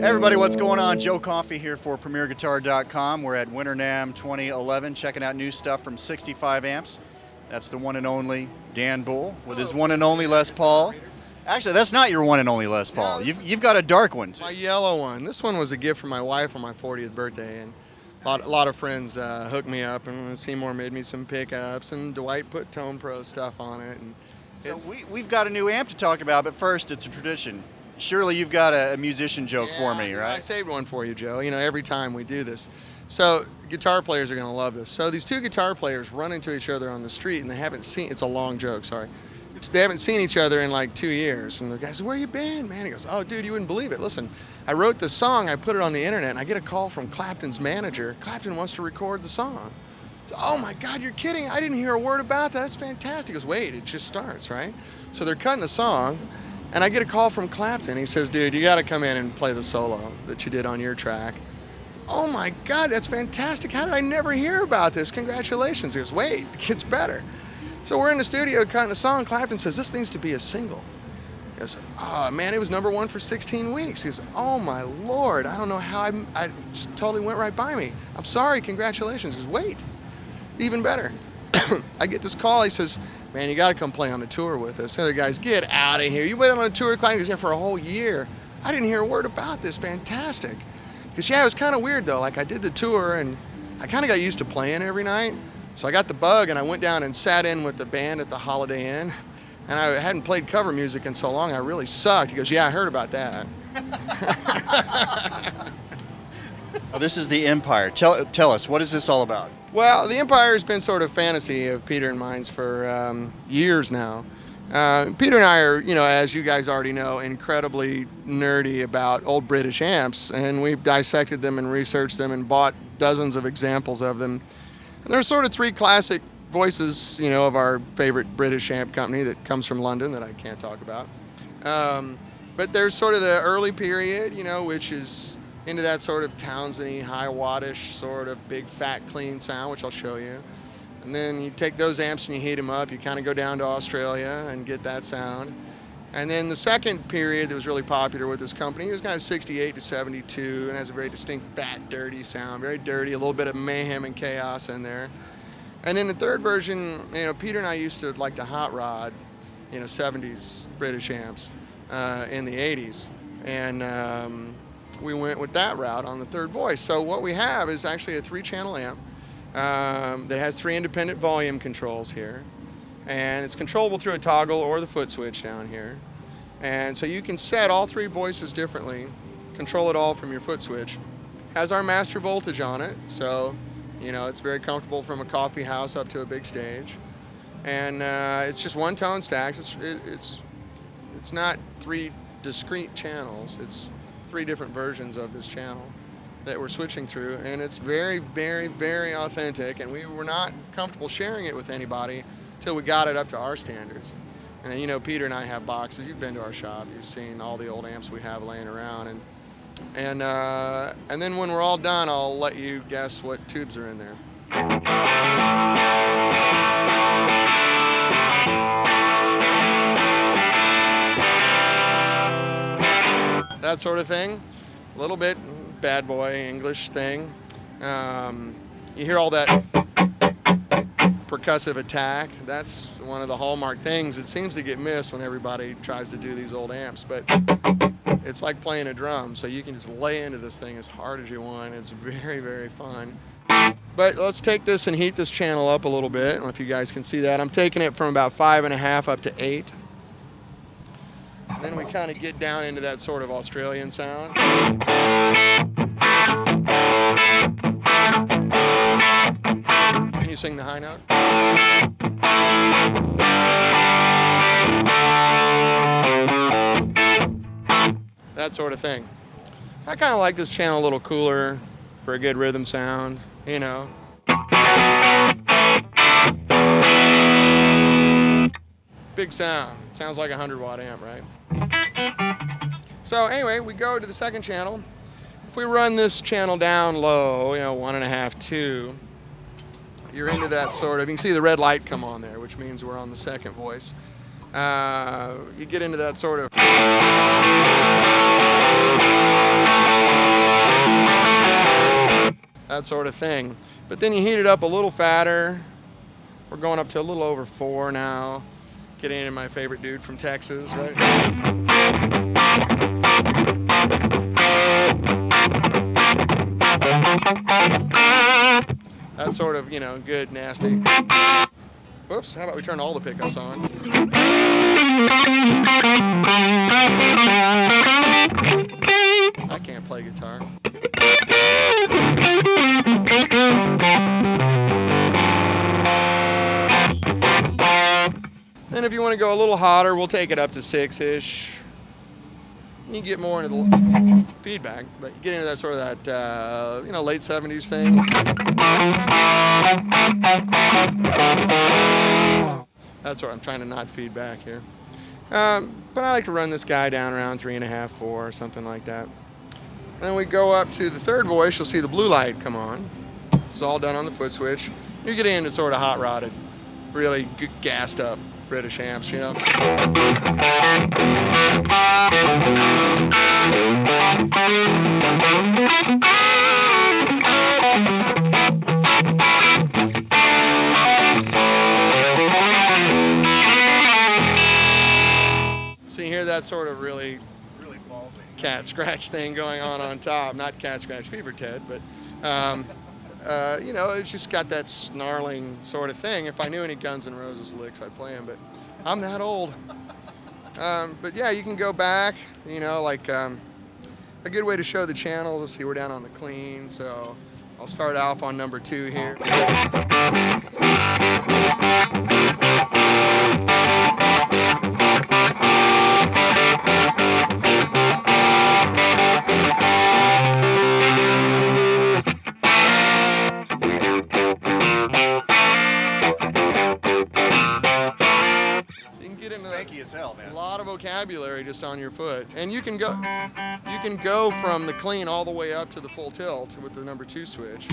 everybody, what's going on? Joe Coffey here for PremierGuitar.com. We're at Winter NAMM 2011, checking out new stuff from 65 amps. That's the one and only Dan Bull with his one and only Les Paul. Actually, that's not your one and only Les Paul. You've got a dark one. My yellow one. This one was a gift from my wife on my 40th birthday, and a lot of friends hooked me up, and Seymour made me some pickups, and Dwight put Tone Pro stuff on it. And so we've got a new amp to talk about, but first, it's a tradition. Surely you've got a musician joke for me, right? I saved one for you, Joe. You know, every time we do this. So guitar players are going to love this. So these two guitar players run into each other on the street, and they haven't seen, it's a long joke, sorry. They haven't seen each other in like 2 years. And the guy says, "Where you been, man?" He goes, "Oh, dude, you wouldn't believe it. Listen, I wrote the song, I put it on the internet, and I get a call from Clapton's manager. Clapton wants to record the song." "Oh my God, you're kidding. I didn't hear a word about that. That's fantastic." He goes, "Wait, it just starts, right?" So they're cutting the song, and I get a call from Clapton. He says, "Dude, you got to come in and play the solo that you did on your track." "Oh my God, that's fantastic. How did I never hear about this? Congratulations." He goes, "Wait, it gets better." So we're in the studio cutting the song. Clapton says, "This needs to be a single." He goes, "Oh man, it was #1 for 16 weeks. He goes, "Oh my Lord, I don't know how I just totally went right by me. I'm sorry, congratulations." He goes, "Wait, even better." I get this call. He says, "Man, you got to come play on the tour with us." The other guys, "Get out of here. You went on a tour." Clapton was here for a whole year. "I didn't hear a word about this. Fantastic." Because yeah, it was kind of weird though. Like I did the tour and I kind of got used to playing every night. So I got the bug and I went down and sat in with the band at the Holiday Inn. And I hadn't played cover music in so long, I really sucked. He goes, "Yeah, I heard about that." Oh, this is the Empire. Tell us, what is this all about? Well, the Empire has been sort of fantasy of Peter and mine's for years now. Peter and I are, you know, as you guys already know, incredibly nerdy about old British amps, and we've dissected them and researched them and bought dozens of examples of them. And there's sort of three classic voices, you know, of our favorite British amp company that comes from London that I can't talk about. But there's sort of the early period, you know, which is into that sort of Townsend-y, high wattish, sort of big, fat, clean sound, which I'll show you. And then you take those amps and you heat them up. You kind of go down to Australia and get that sound. And then the second period that was really popular with this company was kind of 68 to 72 and has a very distinct, fat, dirty sound, very dirty, a little bit of mayhem and chaos in there. And then the third version, you know, Peter and I used to like to hot rod, you know, 70s British amps in the 80s. And we went with that route on the third voice. So what we have is actually a 3-channel amp that has 3 independent volume controls here. And it's controllable through a toggle or the foot switch down here. And so you can set all 3 voices differently, control it all from your foot switch. Has our master voltage on it, so you know it's very comfortable from a coffee house up to a big stage. And it's just 1 tone stacks. It's not 3 discrete channels. It's 3 different versions of this channel that we're switching through, and it's very, very, very authentic. And we were not comfortable sharing it with anybody until we got it up to our standards. And you know, Peter and I have boxes. You've been to our shop. You've seen all the old amps we have laying around. And then when we're all done, I'll let you guess what tubes are in there. That sort of thing. A little bit bad boy English thing. You hear all that percussive attack. That's one of the hallmark things. It seems to get missed when everybody tries to do these old amps, but it's like playing a drum, so you can just lay into this thing as hard as you want. It's very, very fun. But let's take this and heat this channel up a little bit. I don't know if you guys can see that. I'm taking it from about 5.5 up to 8. And then we kind of get down into that sort of Australian sound. Can you sing the high note? That sort of thing. I kind of like this channel a little cooler for a good rhythm sound, you know. Big sound. Sounds like a 100-watt amp, right? So anyway, we go to the second channel. If we run this channel down low, you know, 1.5, 2, you're into that sort of, you can see the red light come on there, which means we're on the second voice. You get into that sort of that sort of thing. But then you heat it up a little fatter. We're going up to a little over 4 now. Getting into my favorite dude from Texas, right? That's sort of, good, nasty. Whoops, how about we turn all the pickups on? I can't play guitar. Then if you want to go a little hotter, we'll take it up to 6-ish. You get more into the feedback, but you get into that sort of that, late 70s thing. That's what I'm trying to not feedback here. But I like to run this guy down around 3.5, 4, something like that. Then we go up to the third voice, you'll see the blue light come on. It's all done on the foot switch. You're getting into sort of hot rodded, really gassed up British amps, So you hear that sort of really ballsy cat scratch thing going on top. Not cat scratch fever, Ted, but it's just got that snarling sort of thing. If I knew any Guns N' Roses licks, I'd play them, but I'm that old. But yeah, you can go back, a good way to show the channels. Let's see, we're down on the clean, so I'll start off on number 2 here. as hell, man. A lot of vocabulary just on your foot, and you can go from the clean all the way up to the full tilt with the number 2 switch.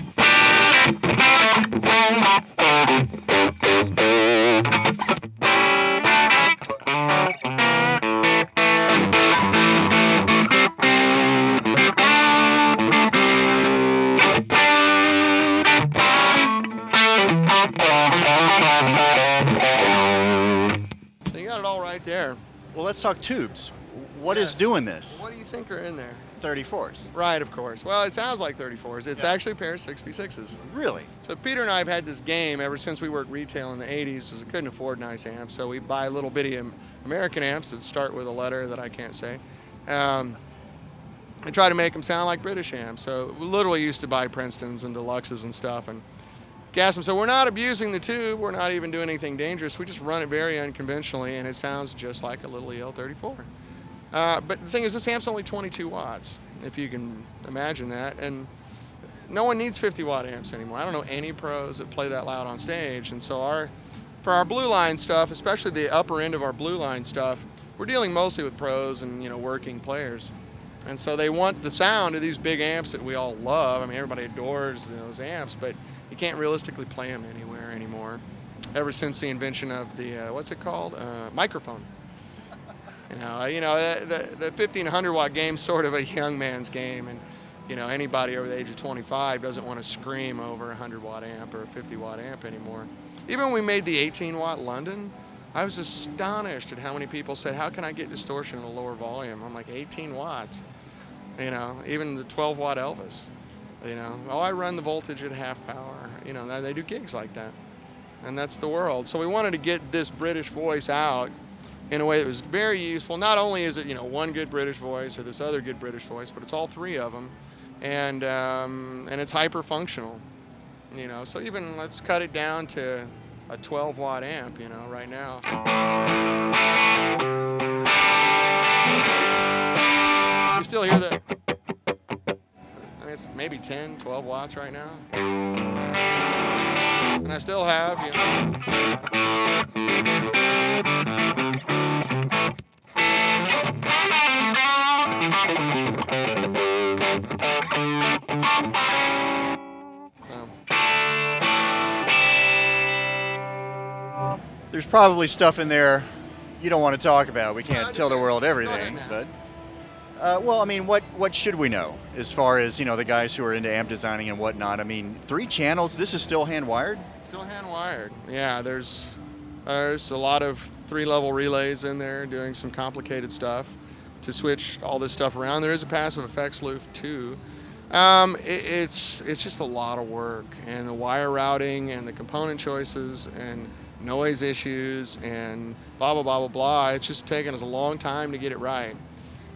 There. Well, let's talk tubes. What is doing this? What do you think are in there? 34s. Right, of course. Well, it sounds like 34s. It's actually a pair of 6v6s. Really? So Peter and I have had this game ever since we worked retail in the 80s, because we couldn't afford nice amps. So we buy little bitty American amps that start with a letter that I can't say. And try to make them sound like British amps. So we literally used to buy Princetons and Deluxes and stuff and gas them. So we're not abusing the tube. We're not even doing anything dangerous. We just run it very unconventionally, and it sounds just like a little EL34. But the thing is, this amp's only 22 watts, if you can imagine that. And no one needs 50-watt amps anymore. I don't know any pros that play that loud on stage. And so for our blue line stuff, especially the upper end of our blue line stuff, we're dealing mostly with pros and working players. And so they want the sound of these big amps that we all love. I mean, everybody adores those amps, but you can't realistically play them anywhere anymore. Ever since the invention of the what's it called, microphone. The 1500 watt game's sort of a young man's game, and anybody over the age of 25 doesn't want to scream over a 100-watt amp or a 50-watt amp anymore. Even when we made the 18-watt London, I was astonished at how many people said, "How can I get distortion at a lower volume?" I'm like, 18 watts. Even the 12-watt Elvis. I run the voltage at half power. They do gigs like that. And that's the world. So we wanted to get this British voice out in a way that was very useful. Not only is it, one good British voice or this other good British voice, but it's all 3 of them. And it's hyper-functional. So even let's cut it down to a 12-watt amp, right now. You still hear the... It's maybe 10, 12 watts right now. And I still have, There's probably stuff in there you don't want to talk about. We can't tell the world everything, but Well, I mean, what should we know as far as, the guys who are into amp designing and whatnot? I mean, 3 channels, this is still hand wired? Still hand wired. Yeah, there's a lot of 3-level relays in there doing some complicated stuff to switch all this stuff around. There is a passive effects loop too. It's just a lot of work, and the wire routing and the component choices and noise issues and blah blah blah blah blah. It's just taken us a long time to get it right.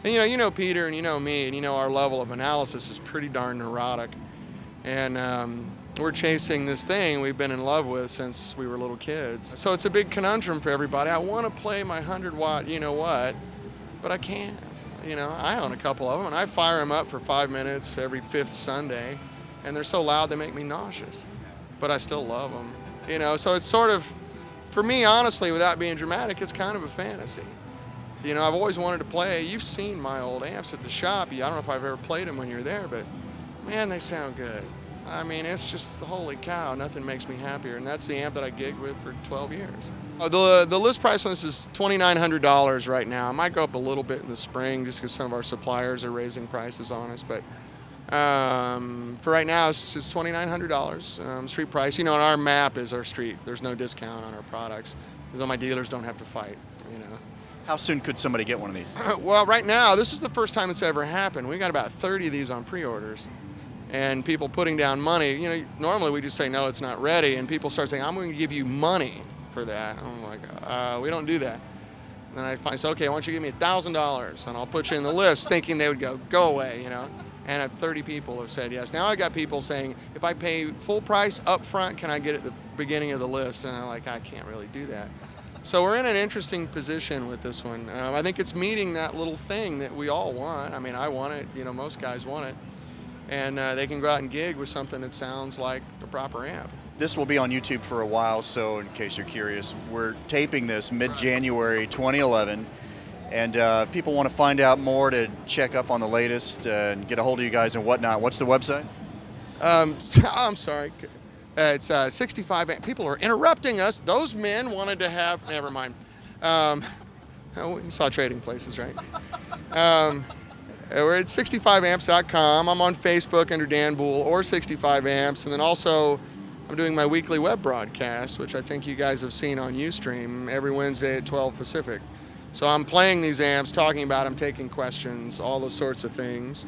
And you know Peter, and you know me, and you know our level of analysis is pretty darn neurotic. And we're chasing this thing we've been in love with since we were little kids. So it's a big conundrum for everybody. I want to play my 100-watt, you know what, but I can't. I own a couple of them, and I fire them up for 5 minutes every 5th Sunday, and they're so loud they make me nauseous. But I still love them. So it's sort of, for me, honestly, without being dramatic, it's kind of a fantasy. I've always wanted to play. You've seen my old amps at the shop. I don't know if I've ever played them when you're there, but man, they sound good. I mean, it's just, holy cow, nothing makes me happier. And that's the amp that I gigged with for 12 years. The list price on this is $2,900 right now. It might go up a little bit in the spring just because some of our suppliers are raising prices on us. But for right now, it's just $2,900 street price. And our map is our street. There's no discount on our products. So my dealers don't have to fight, How soon could somebody get one of these? Well, right now, this is the first time it's ever happened. We got about 30 of these on pre-orders. And people putting down money. Normally we just say, no, it's not ready. And people start saying, I'm going to give you money for that. I'm like, we don't do that. And then I say, okay, why don't you give me $1,000 and I'll put you in the list, thinking they would go away, And 30 people have said yes. Now I got people saying, if I pay full price up front, can I get it at the beginning of the list? And I'm like, I can't really do that. So we're in an interesting position with this one. I think it's meeting that little thing that we all want. I mean, I want it. Most guys want it. And they can go out and gig with something that sounds like the proper amp. This will be on YouTube for a while, so in case you're curious, we're taping this mid-January 2011, and people want to find out more to check up on the latest and get a hold of you guys and whatnot. What's the website? I'm sorry. It's 65 amp. People are interrupting us. Those men wanted to have, never mind. We saw Trading Places, right? We're at 65amps.com. I'm on Facebook under Dan Bull or 65amps. And then also, I'm doing my weekly web broadcast, which I think you guys have seen on Ustream, every Wednesday at 12 Pacific. So I'm playing these amps, talking about them, taking questions, all those sorts of things.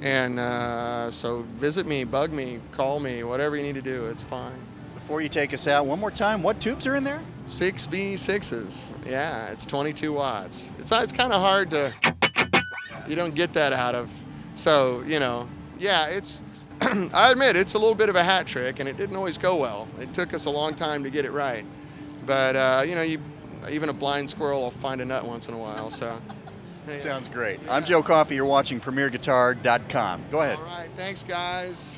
And so visit me, bug me, call me, whatever you need to do, it's fine. Before you take us out, one more time, what tubes are in there? 6V6s. Yeah, it's 22 watts. It's kind of hard to... You don't get that out of, so, yeah, it's, I admit, it's a little bit of a hat trick, and it didn't always go well. It took us a long time to get it right. But, even a blind squirrel will find a nut once in a while, so. Yeah. Sounds great. I'm Joe Coffey. You're watching PremierGuitar.com. Go ahead. All right, thanks, guys.